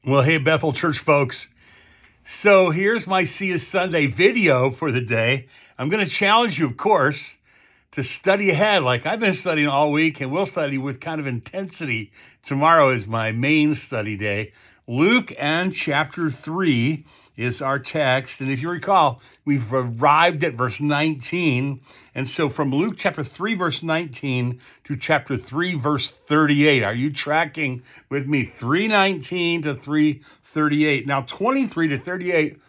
Well, hey, Bethel Church folks. So here's my See You Sunday video for the day. I'm going to challenge you, of course, to study ahead like I've been studying all week, and we'll study with kind of intensity. Tomorrow is my main study day. Luke and chapter 3 is our text. And if you recall, we've arrived at verse 19. And so from Luke chapter 3, verse 19 to chapter 3, verse 38. Are you tracking with me? 319 to 338. Now, 23 to 38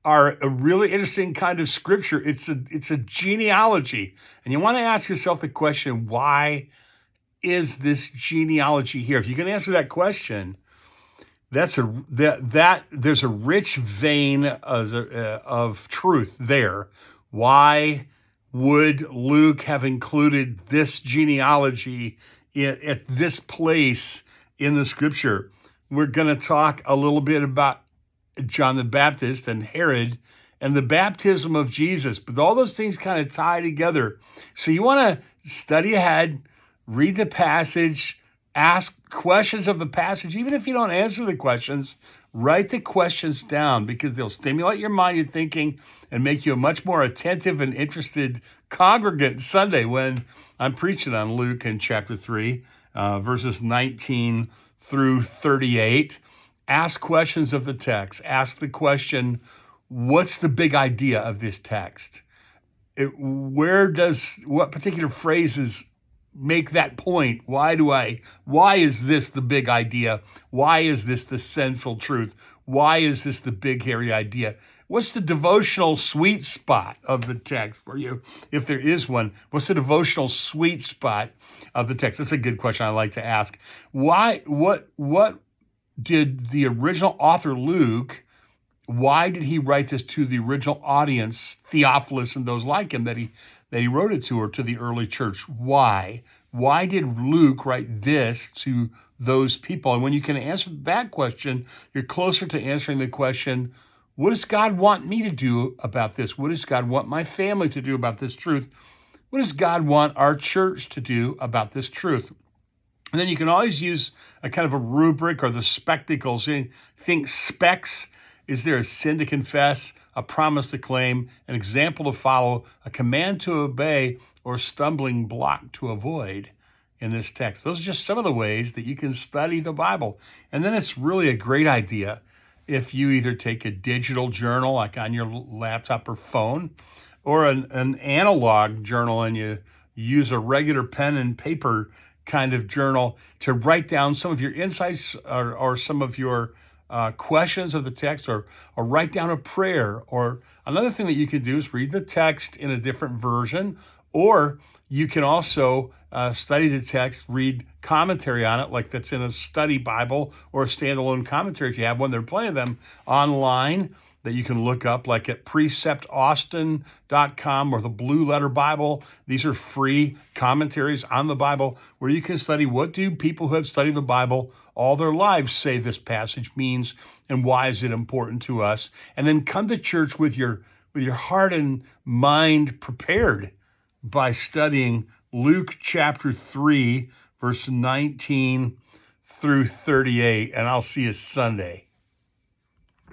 are a really interesting kind of scripture. It's a genealogy. And you want to ask yourself the question, why is this genealogy here? If you can answer that question, there's a rich vein of truth there. Why would Luke have included this genealogy at this place in the scripture? We're going to talk a little bit about John the Baptist and Herod and the baptism of Jesus, but all those things kind of tie together. So you want to study ahead, read the passage, ask questions of the passage. Even if you don't answer the questions, write the questions down because they'll stimulate your mind, your thinking, and make you a much more attentive and interested congregant Sunday when I'm preaching on Luke in chapter 3, verses 19 through 38. Ask questions of the text. Ask the question, what's the big idea of this text? What particular phrases make that point? Why is this the big idea? Why is this the central truth? Why is this the big, hairy idea? What's the devotional sweet spot of the text for you? If there is one, what's the devotional sweet spot of the text? That's a good question I like to ask. What did the original author Luke, why did he write this to the original audience, Theophilus and those like him that he wrote it to, or to the early church? Why? Why did Luke write this to those people? And when you can answer that question, you're closer to answering the question, what does God want me to do about this? What does God want my family to do about this truth? What does God want our church to do about this truth? And then you can always use a kind of a rubric or the spectacles. Think specs. Is there a sin to confess, a promise to claim, an example to follow, a command to obey, or a stumbling block to avoid in this text? Those are just some of the ways that you can study the Bible. And then it's really a great idea if you either take a digital journal like on your laptop or phone, or an analog journal, and you use a regular pen and paper kind of journal to write down some of your insights or some of your questions of the text, or write down a prayer. Or another thing that you can do is read the text in a different version, or you can also study the text, read commentary on it, like that's in a study Bible or a standalone commentary if you have one. They're plenty of them online that you can look up, like at preceptaustin.com or the Blue Letter Bible. These are free commentaries on the Bible where you can study, what do people who have studied the Bible all their lives say this passage means, and why is it important to us? And then come to church with your heart and mind prepared by studying Luke chapter 3, verse 19 through 38. And I'll see you Sunday.